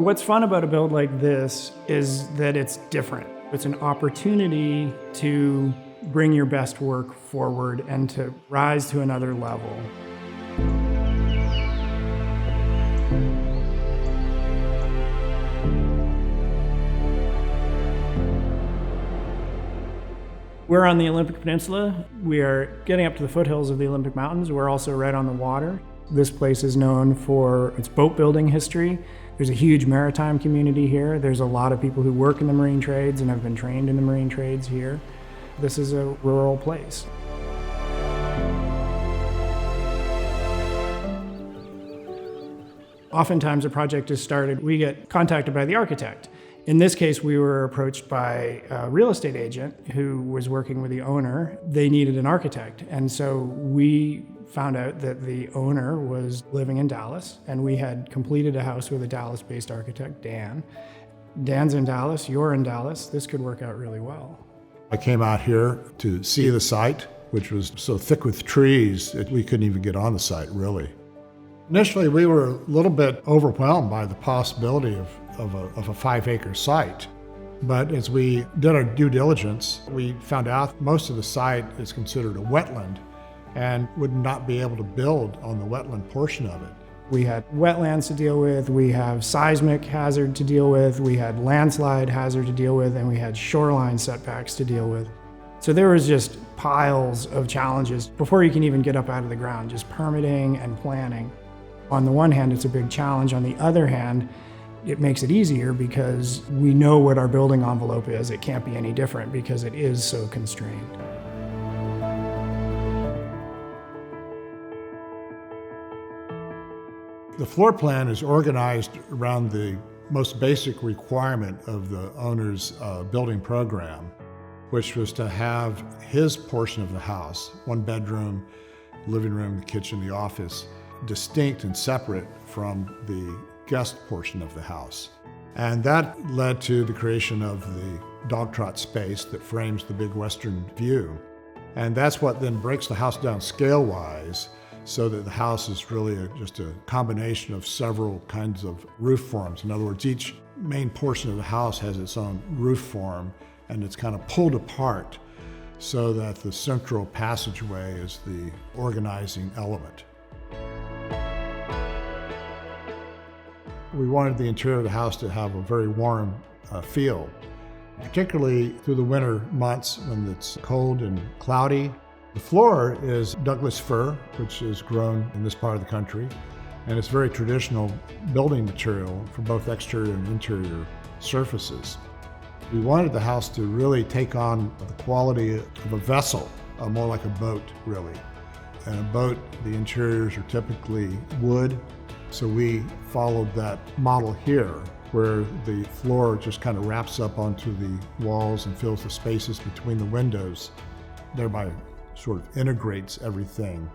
What's fun about a build like this is that it's different. It's an opportunity to bring your best work forward and to rise to another level. We're on the Olympic Peninsula. We are getting up to the foothills of the Olympic Mountains. We're also right on the water. This place is known for its boat building history. There's a huge maritime community here. There's a lot of people who work in the marine trades and have been trained in the marine trades here. This is a rural place. Oftentimes a project is started, we get contacted by the architect. In this case, we were approached by a real estate agent who was working with the owner. They needed an architect. And so we found out that the owner was living in Dallas, and we had completed a house with a Dallas-based architect, Dan. Dan's in Dallas, you're in Dallas. This could work out really well. I came out here to see the site, which was so thick with trees that we couldn't even get on the site, really. Initially, we were a little bit overwhelmed by the possibility of a 5-acre site. But as we did our due diligence, we found out most of the site is considered a wetland and would not be able to build on the wetland portion of it. We had wetlands to deal with, we have seismic hazard to deal with, we had landslide hazard to deal with, and we had shoreline setbacks to deal with. So there was just piles of challenges before you can even get up out of the ground, just permitting and planning. On the one hand, it's a big challenge. On the other hand, it makes it easier because we know what our building envelope is. It can't be any different because it is so constrained. The floor plan is organized around the most basic requirement of the owner's building program, which was to have his portion of the house, 1 bedroom, living room, the kitchen, the office, distinct and separate from the guest portion of the house. And that led to the creation of the dog trot space that frames the big western view. And that's what then breaks the house down scale-wise so that the house is really just a combination of several kinds of roof forms. In other words, each main portion of the house has its own roof form, and it's kind of pulled apart so that the central passageway is the organizing element. We wanted the interior of the house to have a very warm feel, particularly through the winter months when it's cold and cloudy. The floor is Douglas Fir, which is grown in this part of the country, and it's very traditional building material for both exterior and interior surfaces. We wanted the house to really take on the quality of a vessel, more like a boat, really. And a boat, the interiors are typically wood, so we followed that model here, where the floor just kind of wraps up onto the walls and fills the spaces between the windows, thereby sort of integrates everything.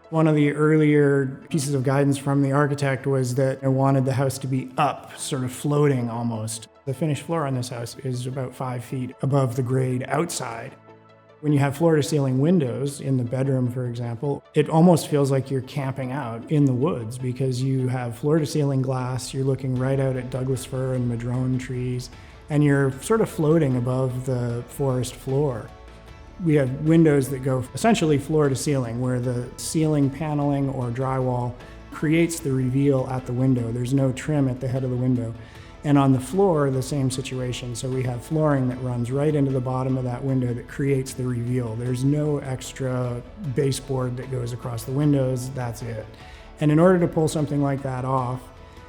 One of the earlier pieces of guidance from the architect was that I wanted the house to be up, sort of floating almost. The finished floor on this house is about 5 feet above the grade outside. When you have floor-to-ceiling windows in the bedroom, for example, it almost feels like you're camping out in the woods because you have floor-to-ceiling glass, you're looking right out at Douglas fir and madrone trees, and you're sort of floating above the forest floor. We have windows that go essentially floor-to-ceiling, where the ceiling paneling or drywall creates the reveal at the window. There's no trim at the head of the window. And on the floor, the same situation. So we have flooring that runs right into the bottom of that window that creates the reveal. There's no extra baseboard that goes across the windows, that's it. And in order to pull something like that off,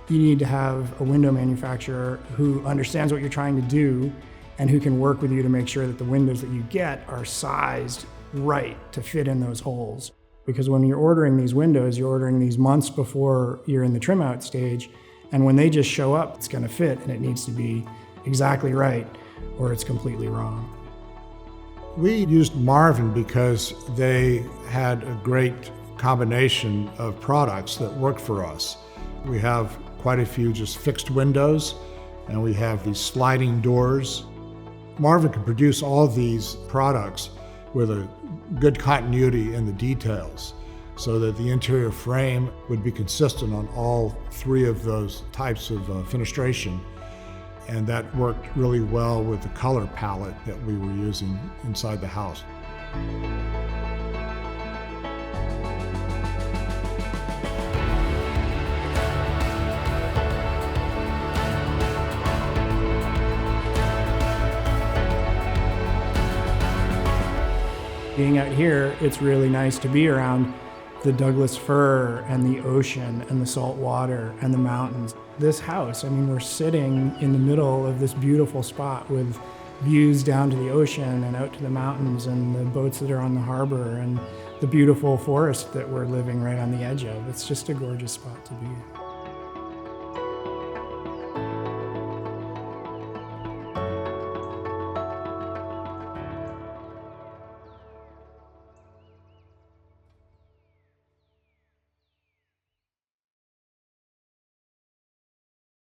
you need to have a window manufacturer who understands what you're trying to do and who can work with you to make sure that the windows that you get are sized right to fit in those holes. Because when you're ordering these windows, you're ordering these months before you're in the trim out stage. And when they just show up, it's going to fit, and it needs to be exactly right, or it's completely wrong. We used Marvin because they had a great combination of products that worked for us. We have quite a few just fixed windows, and we have these sliding doors. Marvin can produce all these products with a good continuity in the details. so that the interior frame would be consistent on all three of those types of fenestration. And that worked really well with the color palette that we were using inside the house. Being out here, it's really nice to be around the Douglas Fir and the ocean and the salt water and the mountains. This house, I mean, we're sitting in the middle of this beautiful spot with views down to the ocean and out to the mountains and the boats that are on the harbor and the beautiful forest that we're living right on the edge of. It's just a gorgeous spot to be.